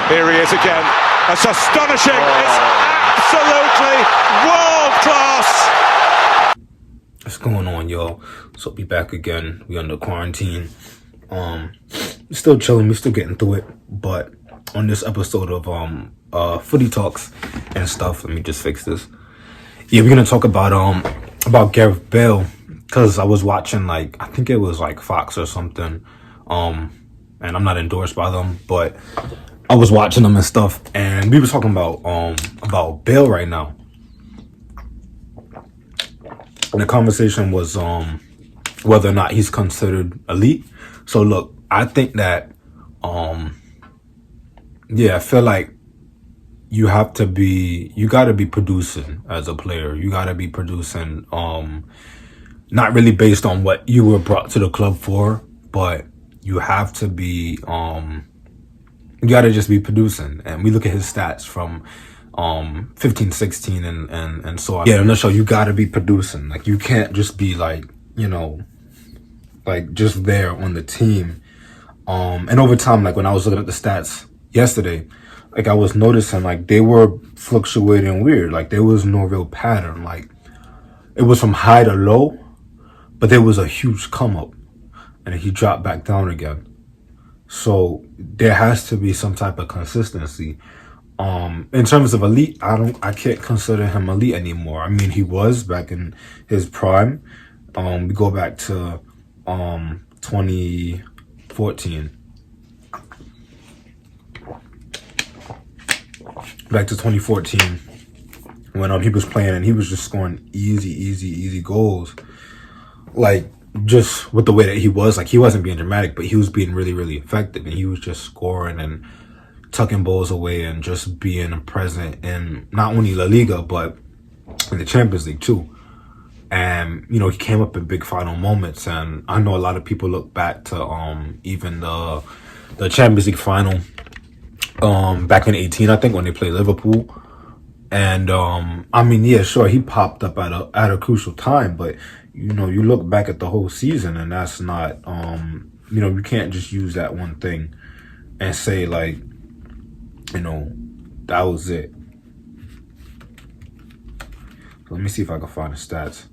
Here he is again. That's astonishing. It's absolutely world class. What's going on, y'all? So be back again. We under quarantine. Still chilling. We still getting through it. But on this episode of Footy Talks and stuff, let me just fix this. Yeah, we're gonna talk about Gareth Bale, because I was watching, like, I think it was like Fox or something. And I'm not endorsed by them, but I was watching them and stuff, and we were talking about Bale right now. And the conversation was whether or not he's considered elite. So look, I think that I feel like you gotta be producing as a player. You gotta be producing not really based on what you were brought to the club for, but you have to be you gotta just be producing. And we look at his stats from 15, 16 and so on. Yeah, in a nutshell, you gotta be producing. Like, you can't just be like, like just there on the team. And over time, like when I was looking at the stats yesterday, like I was noticing like they were fluctuating weird. Like there was no real pattern. Like it was from high to low, but there was a huge come up and he dropped back down again. So there has to be some type of consistency. In terms of elite, I can't consider him elite anymore. I mean, he was back in his prime. We go back to 2014. Back to 2014 when he was playing and he was just scoring easy goals. Like, just with the way that he was, like, he wasn't being dramatic, but he was being really effective, and he was just scoring and tucking balls away and just being present in not only La Liga but in the Champions League too. And he came up in big final moments, and I know a lot of people look back to even the Champions League final back in 18, I think, when they played Liverpool. And I mean, yeah, sure, he popped up at a crucial time, but you look back at the whole season, and that's not you can't just use that one thing and say like that was it. So let me see if I can find the stats.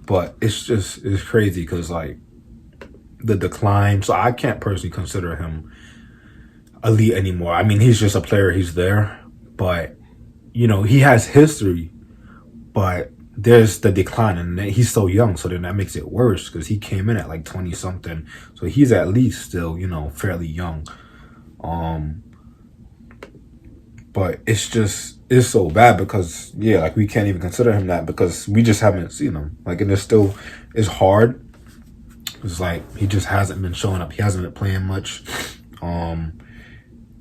But it's crazy because like the decline. So I can't personally consider him elite anymore. I mean, he's just a player. He's there, but he has history. But there's the decline, and he's so young, so then that makes it worse because he came in at like 20 something. So he's at least still fairly young. But it's so bad because like we can't even consider him that because we just haven't seen him. Like, and it's hard. It's like he just hasn't been showing up. He hasn't been playing much.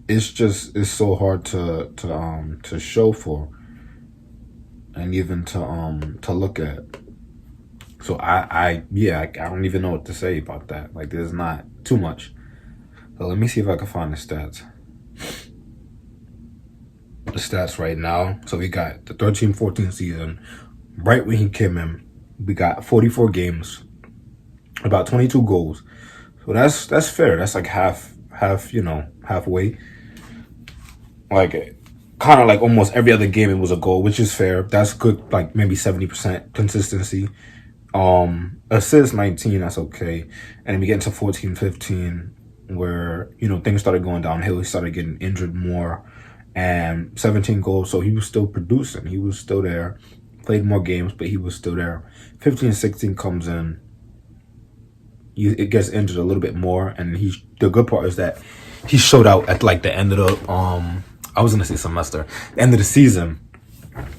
It's so hard to show for and even to look at. So I don't even know what to say about that. Like, there's not too much. So let me see if I can find the stats. The stats right now. So we got the 13-14 season. Right when he came in, we got 44 games, about 22 goals. So that's fair. That's like halfway. Like, kind of like almost every other game it was a goal, which is fair. That's good. Like maybe 70% consistency. Assists 19, that's okay. And then we get into 14-15 where things started going downhill. He started getting injured more. And 17 goals, so he was still producing. He was still there. Played more games, but he was still there. 15-16 comes in. It gets injured a little bit more, and the good part is that he showed out at like the end of the I was gonna say semester, end of the season.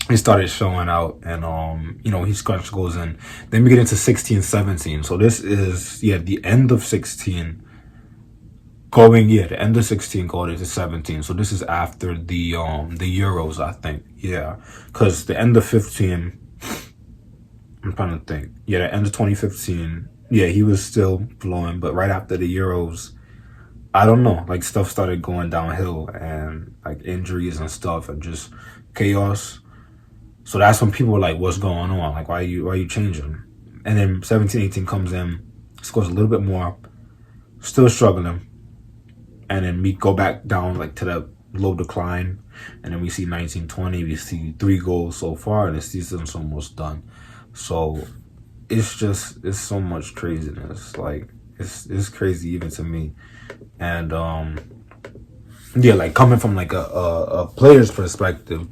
He started showing out, and he scratched goals in. Then we get into 16-17. So this is the end of 16. The end of 16 going into 17. So this is after the Euros, I think. Yeah, because the end of 15, I'm trying to think. Yeah, the end of 2015. Yeah, he was still flowing, but right after the Euros, I don't know. Like, stuff started going downhill, and like injuries and stuff, and just chaos. So that's when people were like, "What's going on? Like, why are you changing?" And then 17-18 comes in, scores a little bit more, still struggling. And then we go back down like to the low decline. And then we see 19-20, we see 3 goals so far, and the season's almost done. So it's so much craziness. Like it's crazy even to me. And yeah, like coming from like a player's perspective,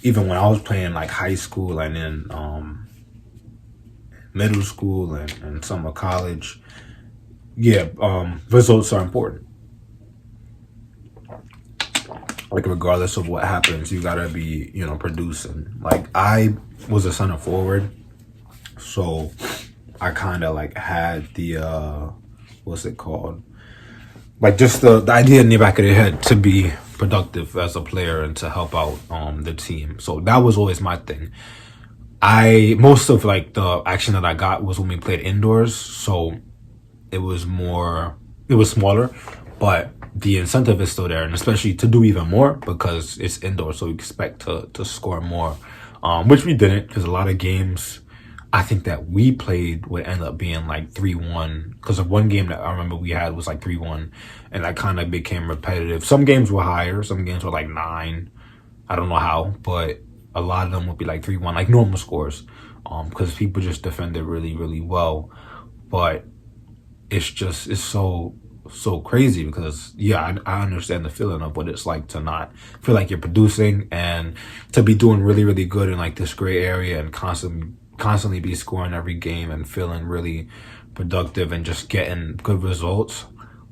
even when I was playing like high school and then middle school and some of college, yeah, results are important. Like regardless of what happens, you gotta be, producing. Like I was a center forward, so I kind of like had the what's it called? Like just the idea in the back of their head to be productive as a player and to help out the team. So that was always my thing. Most of like the action that I got was when we played indoors, so it was smaller, but the incentive is still there, and especially to do even more because it's indoors, so we expect to score more, which we didn't, because a lot of games I think that we played would end up being like 3-1, because of one game that I remember we had was like 3-1, and that kind of became repetitive. Some games were higher, some games were like 9. I don't know how, but a lot of them would be like 3-1, like normal scores, because people just defended really, really well. But it's so crazy because, yeah, I understand the feeling of what it's like to not feel like you're producing and to be doing really, really good in like this gray area and constantly be scoring every game and feeling really productive and just getting good results.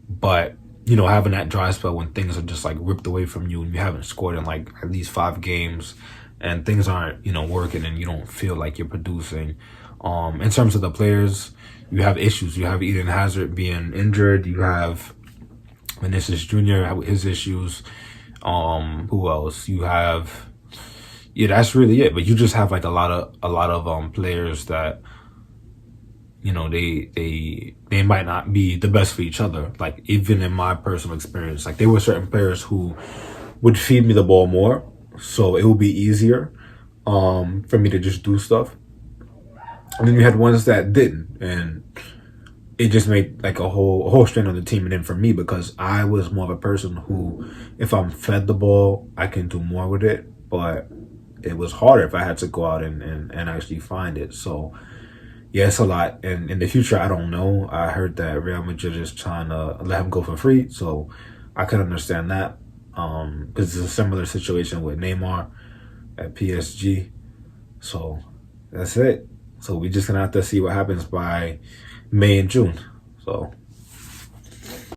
But, having that dry spell when things are just like ripped away from you and you haven't scored in like at least 5 games and things aren't, working and you don't feel like you're producing. In terms of the players, you have issues. You have Eden Hazard being injured. You have Vinicius Jr. his issues. Who else? You have, yeah, that's really it. But you just have like a lot of players that, they might not be the best for each other. Like even in my personal experience, like there were certain players who would feed me the ball more, so it would be easier for me to just do stuff. And then you had ones that didn't, and it just made like a whole strain on the team. And then for me, because I was more of a person who, if I'm fed the ball, I can do more with it. But it was harder if I had to go out and actually find it. So yeah, it's a lot. And in the future, I don't know. I heard that Real Madrid is trying to let him go for free, so I could understand that. Because it's a similar situation with Neymar at PSG. So that's it. So we're just gonna have to see what happens by May and June. So